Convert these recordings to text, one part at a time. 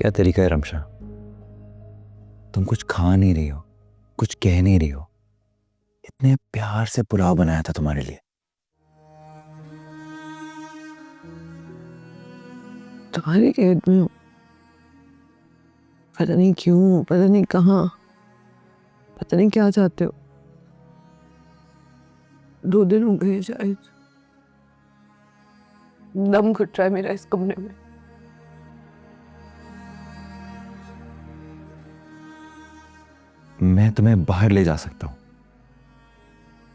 क्या तरीका है रमशा? तुम कुछ खा नहीं रही हो, कुछ कह नहीं रही हो। इतने प्यार से पुलाव बनाया था तुम्हारे लिए। तुम्हारी कैद में हूँ, पता नहीं क्यों, पता नहीं कहाँ, पता नहीं क्या चाहते हो। 2 दिन हो गए शायद, दम घुट रहा है मेरा इस कमरे में। मैं तुम्हें बाहर ले जा सकता हूं,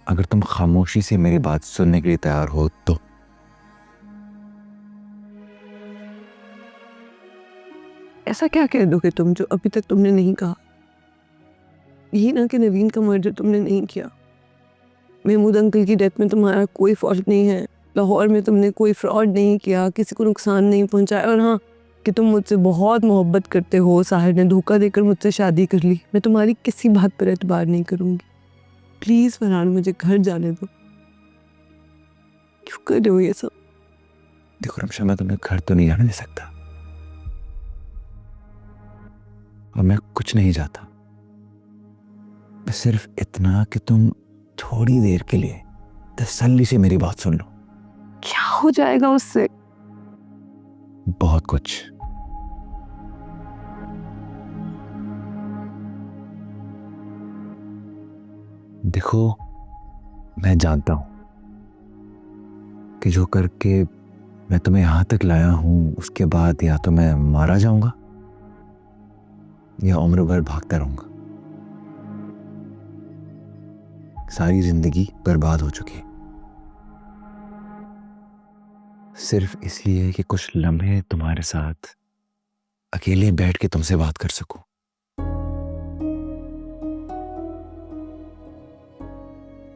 अगर तुम खामोशी से मेरी बात सुनने के लिए तैयार हो तो। ऐसा क्या कह दोगे तुम जो अभी तक तुमने नहीं कहा? यही ना कि नवीन का मर्डर तुमने नहीं किया, महमूद अंकल की डेथ में तुम्हारा कोई फॉल्ट नहीं है, लाहौर में तुमने कोई फ्रॉड नहीं किया, किसी को नुकसान नहीं पहुंचाया, और हाँ कि तुम मुझसे बहुत मोहब्बत करते हो, साहिर ने धोखा देकर मुझसे शादी कर ली। मैं तुम्हारी किसी बात पर एतबार नहीं करूंगी। प्लीज फरहान, मुझे घर जाने दो। क्यों कर रहे हो ये सब? देखो रमशा, मैं तुम्हें घर तो नहीं जाने दे सकता, और मैं कुछ नहीं चाहता। बस सिर्फ इतना कि तुम थोड़ी देर के लिए तसल्ली से मेरी बात सुन लो। क्या हो जाएगा उससे? बहुत कुछ। देखो, मैं जानता हूं कि जो करके मैं तुम्हें यहां तक लाया हूं, उसके बाद या तो मैं मारा जाऊंगा या उम्र भर भागता रहूंगा। सारी जिंदगी बर्बाद हो चुकी है, सिर्फ इसलिए कि कुछ लम्हे तुम्हारे साथ अकेले बैठ के तुमसे बात कर सकूं।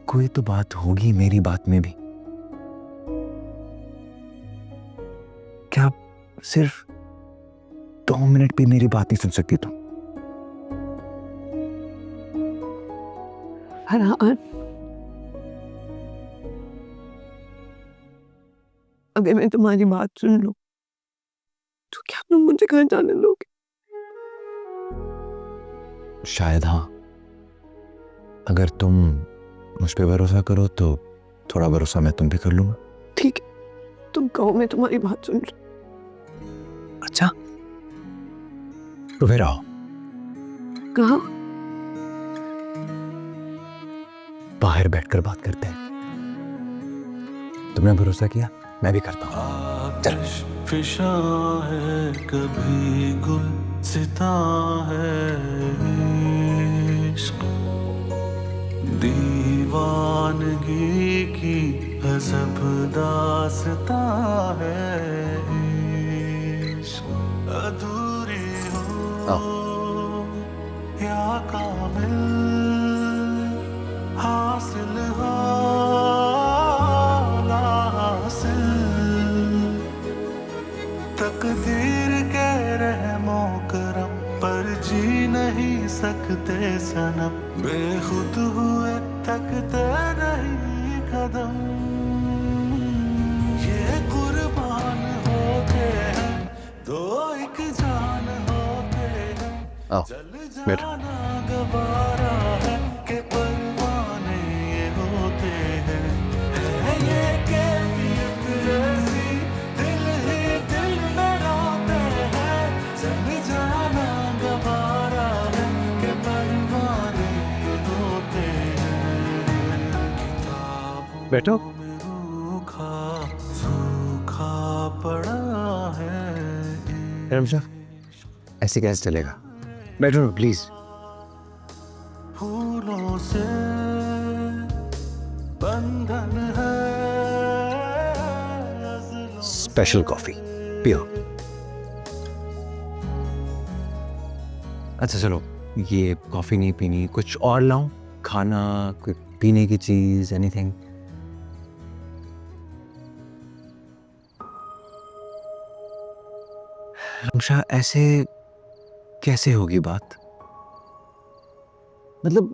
कोई तो बात होगी मेरी बात में भी। क्या सिर्फ 2 मिनट भी मेरी बात नहीं सुन सकती तुम? फरहान, अगर मैं तुम्हारी बात सुन लूं तो क्या तुम मुझे घर जाने दोगे? शायद हाँ। अगर तुम मुझ पे भरोसा करो तो थोड़ा भरोसा मैं तुम पे कर लूंगा। ठीक है, तुम कहो, मैं तुम्हारी बात सुन रही। अच्छा, तो फिर आओ, कहा? बाहर बैठकर बात करते हैं। तुमने भरोसा किया, मैं भी करता हूँ। चल। फिशा है कभी गुल सिता है इश्क, दीवानगी की गज़ब दास्ता है इश्क, अधूरी हो या कामिल हासिल हो हासिल, तकदीर के रहमो करम पर जी नहीं सकते सनम, बेखुद हुए थकते नहीं कदम, ये कुर्बान होते हैं दो एक जान होते हैं, चल जाना गवारा है कि परवाने ये होते हैं, है ये कैफियत ऐसी दिल ही दिल में रोते हैं, चल जाना गवारा है कि परवाने ये होते हैं, किताबों बैठो। में रूखा सूखा पड़ा है रमशा, ऐसे कैसे चलेगा? बैठो प्लीज। फूलों से बंधन है, स्पेशल कॉफी पियो। अच्छा चलो, ये कॉफी नहीं पीनी, कुछ और लाऊं? खाना, कोई पीने की चीज, एनीथिंग? रमशा, ऐसे कैसे होगी बात? मतलब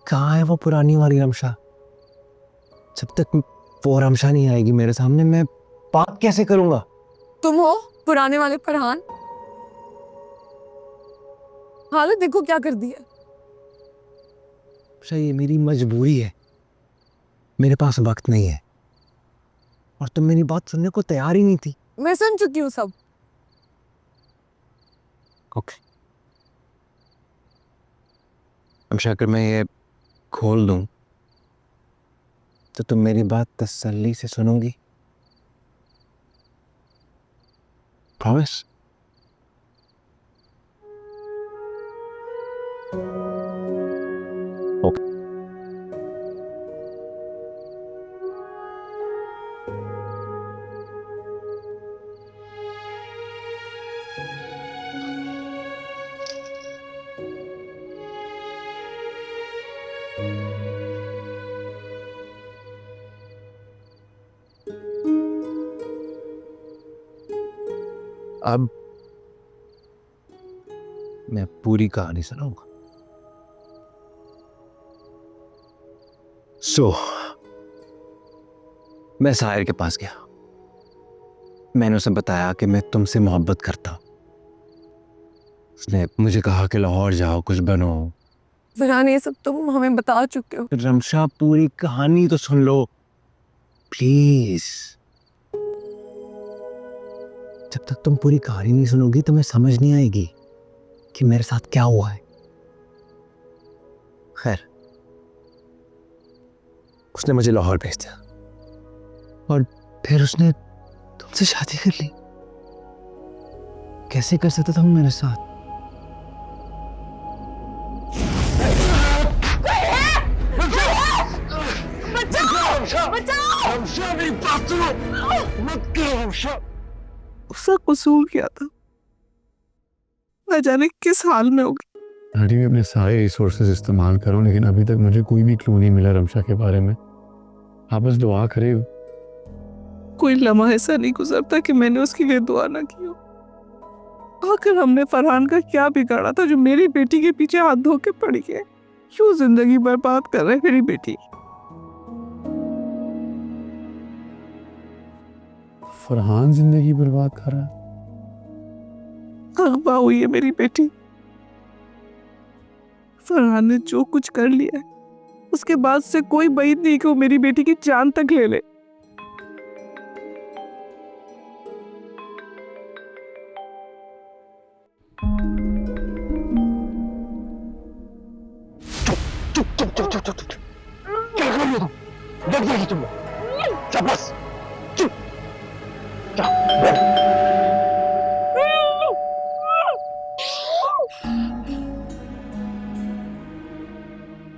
कहाँ है वो पुरानी वाली रमशा? जब तक वो रमशा नहीं आएगी मेरे सामने, मैं बात कैसे करूंगा? तुम हो पुराने वाले फरहान? हालत देखो क्या कर दी है। अच्छा, ये मेरी मजबूरी है, मेरे पास वक्त नहीं है, और तुम मेरी बात सुनने को तैयार ही नहीं थी। मैं सुन चुकी हूँ सब। ओके, अब अगर मैं ये खोल दूं तो तुम मेरी बात तसल्ली से सुनोगी? प्रॉमिस? ओके। अब मैं पूरी कहानी सुनाऊंगा। मैं साहिर के पास गया, मैंने उसे बताया कि मैं तुमसे मोहब्बत करता हूं। उसने मुझे कहा कि लाहौर जाओ, कुछ बनो। फरहान, ये सब तुम हमें बता चुके हो। रमशा, पूरी कहानी तो सुन लो प्लीज। जब तक तुम पूरी कहानी नहीं सुनोगी तो मैं समझ नहीं आएगी कि मेरे साथ क्या हुआ है। खैर, उसने मुझे लाहौर भेज दिया और फिर उसने तुमसे शादी कर ली। कैसे कर सकता था वो मेरे साथ? उसका कसूर क्या था? न जाने किस हाल में होगी। डैडी, मैं अपने सारे रिसोर्सेज इस्तेमाल करूं, लेकिन अभी तक मुझे कोई भी क्लू नहीं मिला रमशा के बारे में। आप बस दुआ करें। कोई लम्हा ऐसा नहीं गुजरता कि मैंने उसके लिए दुआ ना की हो। आखिर हमने फरहान का क्या बिगाड़ा था जो मेरी बेटी के पीछे हाथ धो के पड़ी है? क्यों जिंदगी बर्बाद कर रहे मेरी बेटी? फरहान जिंदगी बर्बाद कर रहा है? अगवा हुई है मेरी बेटी। फरहान ने जो कुछ कर लिया है, उसके बाद से कोई उम्मीद नहीं कि वो मेरी बेटी की जान तक ले ले। क्या कर रही हो तुम? देख देखी तुम। चुप बस, चुप।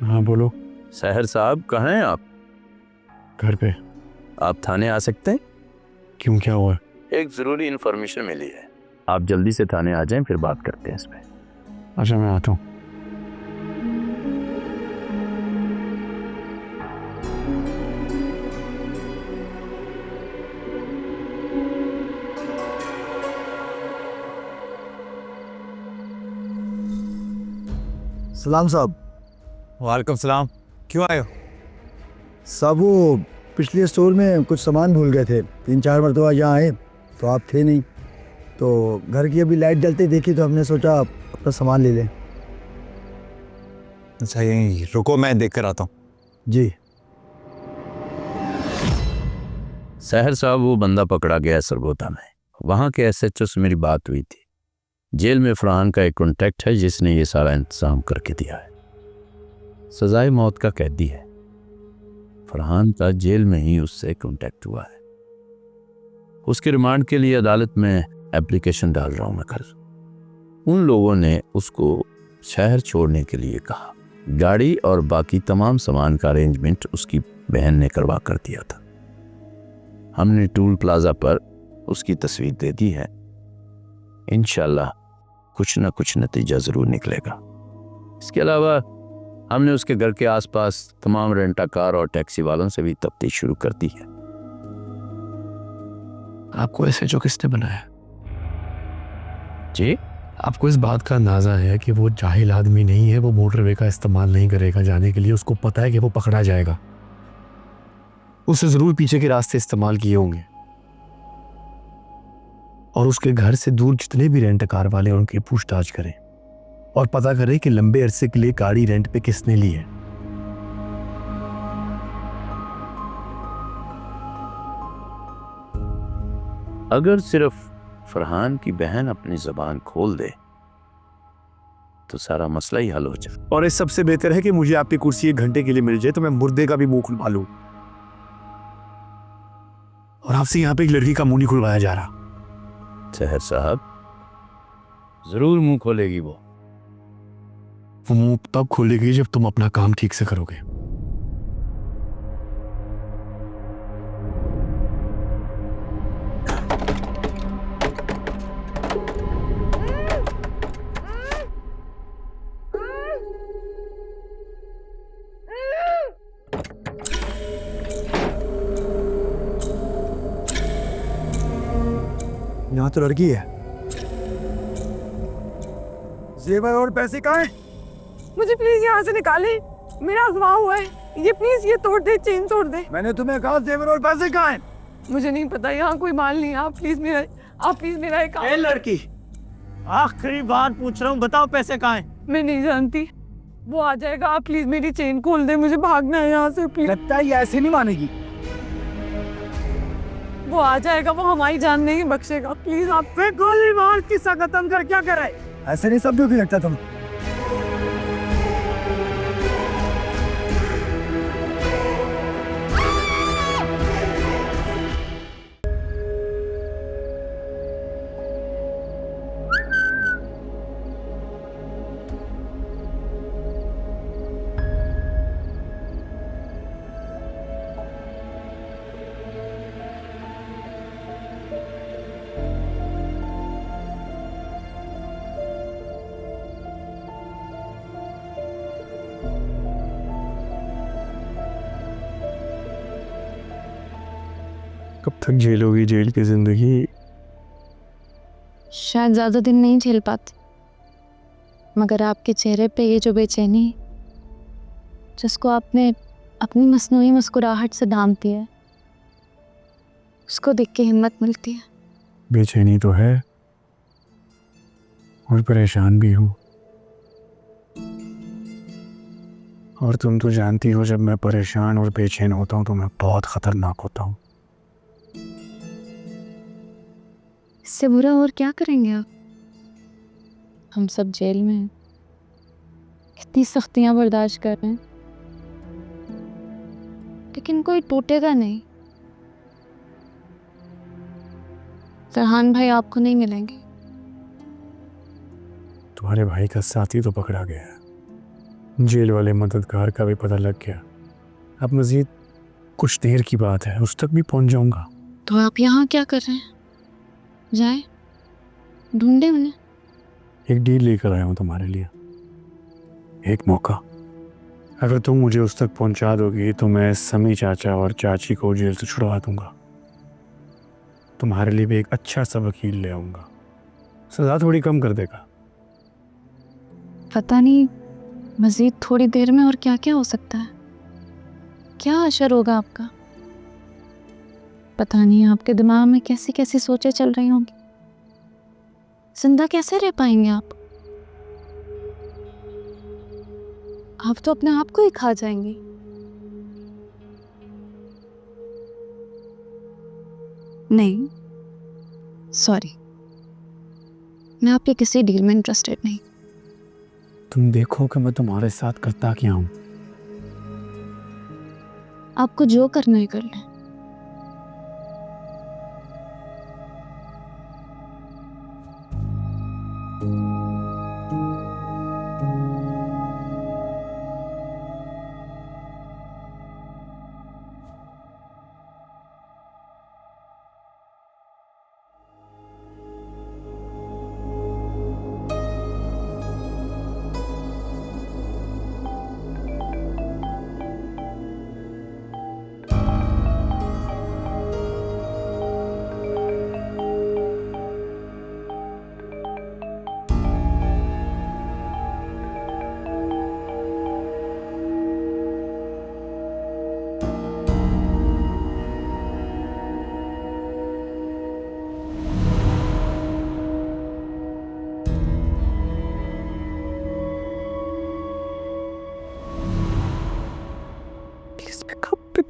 हाँ बोलो। सहर साहब, कहाँ हैं आप? घर पे। आप थाने आ सकते हैं? क्यों, क्या हुआ? एक ज़रूरी इन्फॉर्मेशन मिली है, आप जल्दी से थाने आ जाएं, फिर बात करते हैं इस पे। अच्छा, मैं आता हूँ। सलाम साहब। वालेकुम सलाम। क्यों आए हो? साहब, वो पिछले स्टोर में कुछ सामान भूल गए थे। 3-4 मरतबा यहाँ आए तो आप थे नहीं, तो घर की अभी लाइट जलते देखी तो हमने सोचा अपना सामान ले लें। अच्छा, यहीं रुको, मैं देख कर आता हूँ। जी। सहर साहब, वो बंदा पकड़ा गया है सरगोदा में। वहाँ के SHO से मेरी बात हुई थी। जेल में फरहान का एक कॉन्टैक्ट है जिसने ये सारा इंतजाम करके दिया है। सजाए मौत का कैदी है। फरहान का जेल में ही उससे कॉन्टैक्ट हुआ है। उसके रिमांड के लिए अदालत में एप्लीकेशन डाल रहा हूं मैं कल। उन लोगों ने उसको शहर छोड़ने के लिए कहा। गाड़ी और बाकी तमाम सामान का अरेंजमेंट उसकी बहन ने करवा कर दिया था। हमने टूल प्लाजा पर उसकी तस्वीर दे दी है। इंशाल्लाह कुछ ना कुछ नतीजा जरूर निकलेगा। इसके अलावा हमने उसके घर के आसपास तमाम रेंटा कार और टैक्सी वालों से भी तफ्तीश शुरू कर दी है। आपको SHO किसने बनाया? जी, आपको इस बात का अंदाजा है कि वो जाहिल आदमी नहीं है, वो मोटरवे का इस्तेमाल नहीं करेगा जाने के लिए। उसको पता है कि वो पकड़ा जाएगा। उसे जरूर पीछे के रास्ते इस्तेमाल किए होंगे, और उसके घर से दूर जितने भी रेंट कार वाले हैं उनकी पूछताछ करें। और पता करें कि लंबे अरसे के लिए गाड़ी रेंट पे किसने ली है। अगर सिर्फ फरहान की बहन अपनी जबान खोल दे तो सारा मसला ही हल हो जाए। और इस सबसे बेहतर है कि मुझे आपकी कुर्सी 1 घंटे के लिए मिल जाए तो मैं मुर्दे का भी मुंह खुलवा लूं। और आपसे यहाँ पे एक लड़की का मुंह नहीं खुलवाया जा रहा। सहर साहब, जरूर मुंह खोलेगी वो मुंह तब खोलेगी जब तुम अपना काम ठीक से करोगे। यहाँ तो लड़की है। जेवर और पैसे कहाँ हैं? मुझे प्लीज यहाँ से निकाले, मेरा अगवा हुआ है, ये प्लीज ये तोड़ दे, चेन तोड़ दे। मैंने तुम्हें कहा जेवर और पैसे कहाँ हैं? मुझे नहीं पता, यहाँ कोई माल नहीं है, आप प्लीज मेरा एक ए लड़की, आखिरी बार पूछ रहा हूँ, बताओ पैसे कहाँ हैं? मैं नहीं जानती, वो आ जाएगा, आप प्लीज मेरी चेन खोल दे, मुझे भागना है यहाँ से प्लीज। लगता है ये ऐसे नहीं मानेगी। वो आ जाएगा, वो हमारी जान नहीं बख्शेगा, प्लीज आप। फिर गोली मार किस्सा खत्म कर, क्या करे? ऐसे नहीं सब क्यों लगता तुम? कब तक झेलोगी जेल की जिंदगी? शायद ज़्यादा दिन नहीं झेल पाती, मगर आपके चेहरे पे ये जो बेचैनी जिसको आपने अपनी मस्नूई मुस्कुराहट से ढांप दिया है, उसको देख के हिम्मत मिलती है। बेचैनी तो है और परेशान भी हूँ। और तुम तो जानती हो जब मैं परेशान और बेचैन होता हूँ तो मैं बहुत खतरनाक होता हूँ। इससे बुरा और क्या करेंगे आप? हम सब जेल में हैं, कितनी सख्तियां बर्दाश्त कर रहे हैं, लेकिन कोई टूटेगा नहीं। फरहान भाई आपको नहीं मिलेंगे। तुम्हारे भाई का साथी तो पकड़ा गया है, जेल वाले मददगार का भी पता लग गया। अब मजीद कुछ देर की बात है, उस तक भी पहुंच जाऊंगा। तो आप यहाँ क्या कर रहे हैं? जाए ढूंढे उन्हें। एक डील लेकर आया हूँ तुम्हारे लिए, एक मौका। अगर तुम मुझे उस तक पहुंचा दोगी तो मैं समी चाचा और चाची को जेल से छुड़वा दूंगा। तुम्हारे लिए भी एक अच्छा सा वकील ले आऊंगा, सजा थोड़ी कम कर देगा। पता नहीं मजीद थोड़ी देर में और क्या क्या हो सकता है, क्या असर होगा आपका। पता नहीं आपके दिमाग में कैसी कैसी सोचें चल रही होंगी। जिंदा कैसे रह पाएंगे आप तो अपने आप को ही खा जाएंगे। नहीं सॉरी, मैं आपके किसी डील में इंटरेस्टेड नहीं। तुम देखो कि मैं तुम्हारे साथ करता क्या हूं। आपको जो करना है कर लें।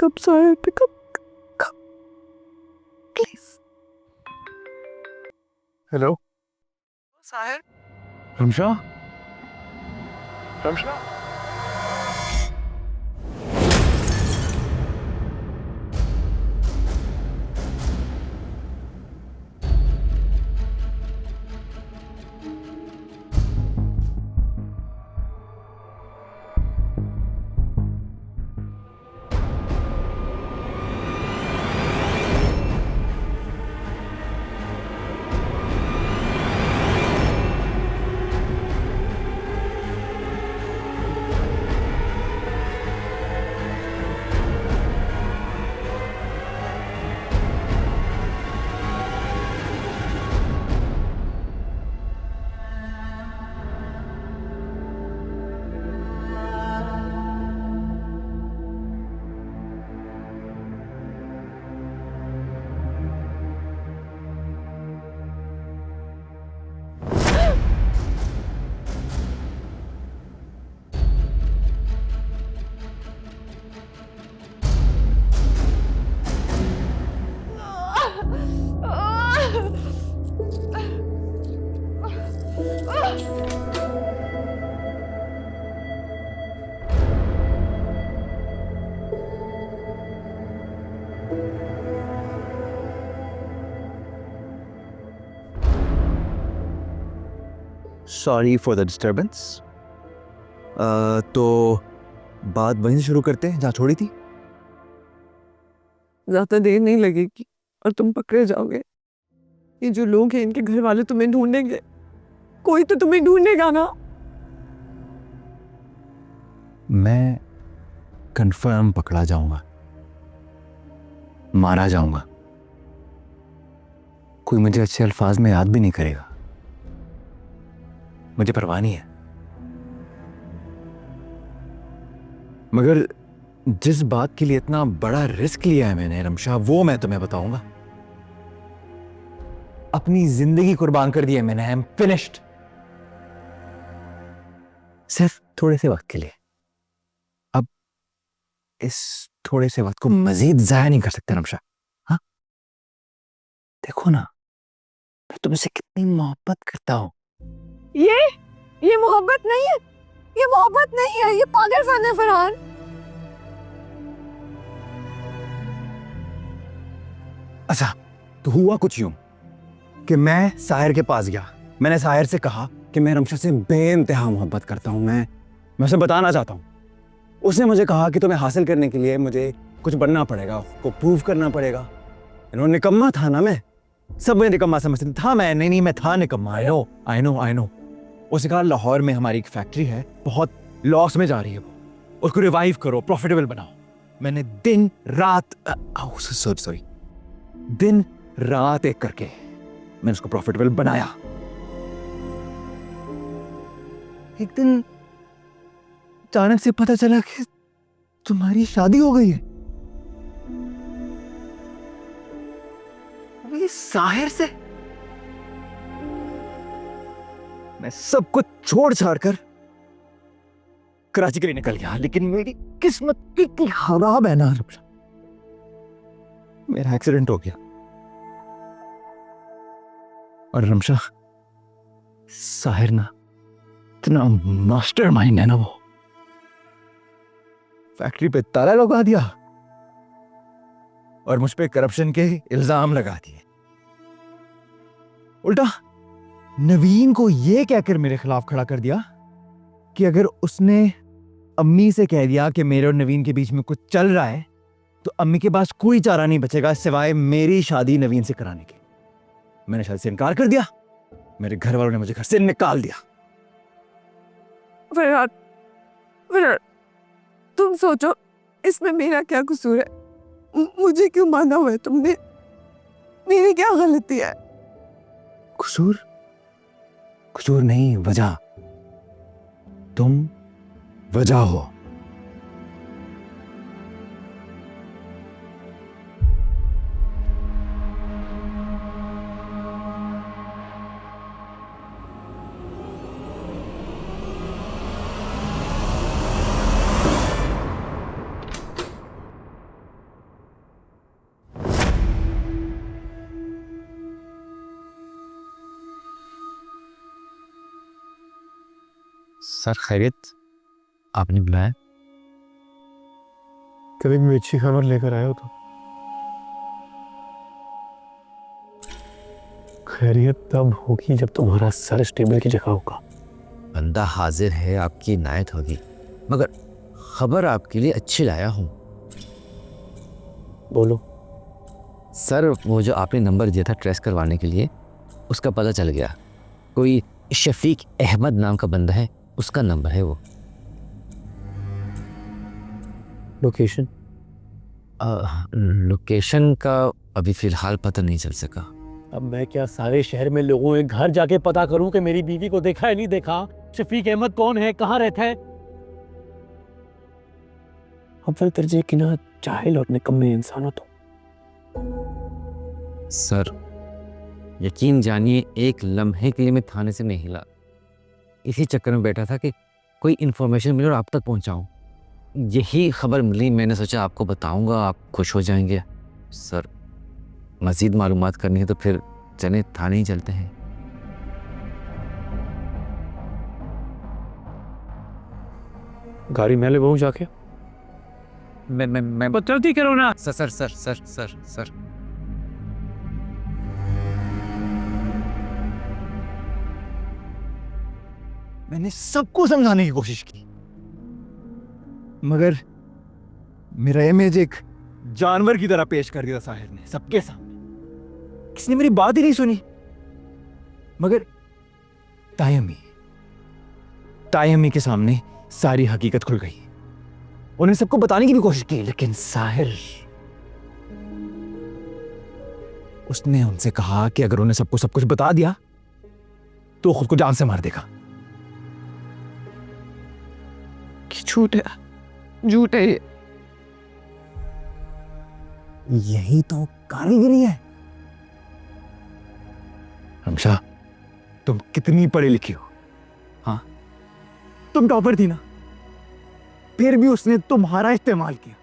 Pickup Sahir, pickup please. Hello Sahir, Ramsha, Ramsha. Sorry for the disturbance. तो बात वहीं से शुरू करते हैं जहाँ छोड़ी थी। ज्यादा देर नहीं लगेगी और तुम पकड़े जाओगे। ये जो लोग हैं इनके घर वाले तुम्हें ढूंढेंगे, कोई तो तुम्हें ढूंढेगा ना। मैं कंफर्म पकड़ा जाऊंगा, मारा जाऊंगा, कोई मुझे अच्छे अल्फाज में याद भी नहीं करेगा, मुझे परवाह नहीं है। मगर जिस बात के लिए इतना बड़ा रिस्क लिया है मैंने रमशा, वो मैं तुम्हें बताऊंगा। अपनी जिंदगी कुर्बान कर दी है मैंने। I am finished. सिर्फ थोड़े से वक्त के लिए। अब इस थोड़े से वक्त को मजीद जाया नहीं कर सकते रमशा। हाँ, देखो ना, मैं तुमसे कितनी मोहब्बत करता हूं। ये मोहब्बत नहीं है, ये मोहब्बत नहीं है, ये पागलपन है फरहान। अच्छा, तो हुआ कुछ यूं कि मैं साहिर के पास गया। मैंने साहिर से कहा कि मैं रमशा से बेइंतहा मोहब्बत करता हूं, मैं उसे बताना चाहता हूं। उसने मुझे कहा कि तुम्हें हासिल करने के लिए मुझे कुछ बनना पड़ेगा, को प्रूव करना पड़ेगा। इन्होंने निकम्मा था ना मैं, सब मुझे निकम्मा समझते था। नहीं, मैं था निकम्मा। I know. उसने कहा लाहौर में हमारी एक फैक्ट्री है, बहुत लॉस में जा रही है वो, उसको रिवाइव करो, प्रॉफिटेबल बनाओ। मैंने दिन रात दिन रात एक करके मैंने उसको प्रॉफिटेबल बनाया। एक दिन अचानक से पता चला कि तुम्हारी शादी हो गई है। ये साहिर से मैं सब कुछ छोड़ छाड़ कर कराची के लिए निकल गया। लेकिन मेरी किस्मत कितनी खराब है ना रमशा, मेरा एक्सीडेंट हो गया। और रमशा, साहिर ना इतना मास्टरमाइंड है ना, वो फैक्ट्री पे ताला लगा दिया और मुझ पे करप्शन के इल्जाम लगा दिए। उल्टा नवीन को यह कहकर मेरे खिलाफ खड़ा कर दिया कि अगर उसने अम्मी से कह दिया कि मेरे और नवीन के बीच में कुछ चल रहा है तो अम्मी के पास कोई चारा नहीं बचेगा सिवाय मेरी शादी नवीन से कराने की। मैंने शादी से इनकार कर दिया, मेरे घर वालों ने मुझे घर से निकाल दिया। फरहान, तुम सोचो इसमें मेरा क्या कसूर है? मुझे क्यों माना हुआ है तुमने? मेरी क्या गलती है? कसूर नहीं, वजह। तुम वजह हो। सर खैरियत, आपने बुलाया? कभी भी अच्छी खबर लेकर आए हो तो खैरियत तब होगी जब तुम्हारा सर स्टेबल की जगह होगा। बंदा हाजिर है, आपकी इनायत होगी, मगर खबर आपके लिए अच्छी लाया हूँ। बोलो। सर वो जो आपने नंबर दिया था ट्रेस करवाने के लिए, उसका पता चल गया। कोई शफीक अहमद नाम का बंदा है, उसका नंबर है वो। लोकेशन? लोकेशन का अभी फ़िलहाल पता नहीं चल सका। अब मैं क्या सारे शहर में लोगों के घर जाके पता करूं कि मेरी बीवी को देखा है नहीं देखा, शफीक अहमद कौन है, कहाँ रहता है? अव्वल दर्जे की ना जाहिल और निकम्मे इंसान हो तो। सर यकीन जानिए, एक लम्हे के लिए मैं थाने से नहीं हिला। इसी चक्कर में बैठा था कि कोई इन्फॉर्मेशन मिले और आप तक पहुंचाऊं। यही खबर मिली, मैंने सोचा आपको बताऊंगा, आप खुश हो जाएंगे। सर मज़ीद मालूमात करनी है तो फिर चले थाने ही चलते हैं। गाड़ी में ले बहु जाके। मैं जल्दी करो ना। Sir sir sir sir sir sir मैंने सबको समझाने की कोशिश की, मगर मेरा इमेज एक जानवर की तरह पेश कर दिया साहिर ने सबके सामने। किसी ने मेरी बात ही नहीं सुनी। मगर तायमी के सामने सारी हकीकत खुल गई। उन्हें सबको बताने की भी कोशिश की, लेकिन साहिर, उसने उनसे कहा कि अगर उन्हें सबको सब कुछ बता दिया तो खुद को जान से मार देगा। झूठ है, झूठ है ये। यही तो कारीगरी है। हमशा, तुम कितनी पढ़ी लिखी हो, हाँ? तुम टॉपर थी ना, फिर भी उसने तुम्हारा इस्तेमाल किया।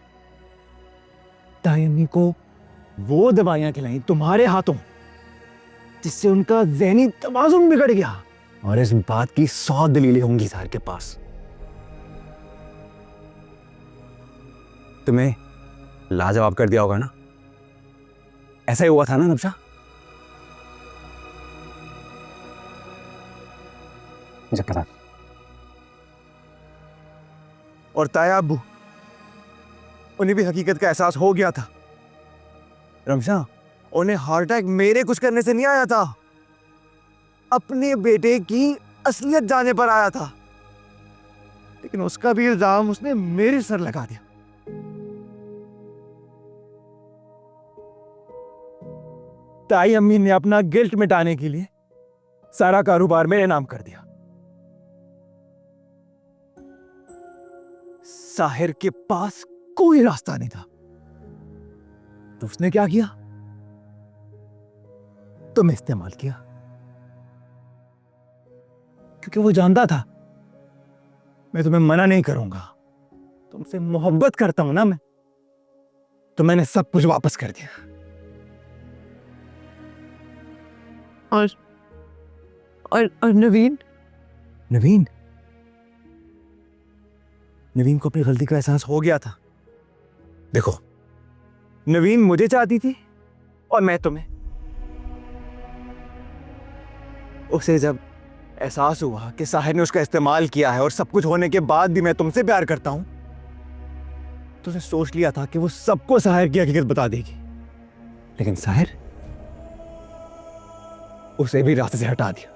तायमी को वो दवाइयां खिलाई तुम्हारे हाथों, जिससे उनका ज़हनी तवाज़ुन बिगड़ गया। और इस बात की 100 दलीलें होंगी साहिर के पास। तुम्हें लाजवाब कर दिया होगा ना? ऐसा ही हुआ था ना नब्शा? मुझे पता। और ताया अब्बू, उन्हें भी हकीकत का एहसास हो गया था। रमशा, उन्हें हार्ट अटैक मेरे कुछ करने से नहीं आया था, अपने बेटे की असलियत जाने पर आया था। लेकिन उसका भी इल्जाम उसने मेरे सर लगा दिया। ताई अम्मी ने अपना गिल्ट मिटाने के लिए सारा कारोबार मेरे नाम कर दिया। साहिर के पास कोई रास्ता नहीं था, तो उसने क्या किया? तुम्हें इस्तेमाल किया, क्योंकि वो जानता था मैं तुम्हें मना नहीं करूंगा। तुमसे मोहब्बत करता हूं ना मैं, तो मैंने सब कुछ वापस कर दिया। और नवीन को अपनी गलती का एहसास हो गया था। देखो, नवीन मुझे चाहती थी और मैं तुम्हें। उसे जब एहसास हुआ कि साहिर ने उसका इस्तेमाल किया है और सब कुछ होने के बाद भी मैं तुमसे प्यार करता हूं, तो उसने सोच लिया था कि वो सबको साहिर की हकीकत बता देगी। लेकिन साहिर उसे भी रास्ते से हटा दिया।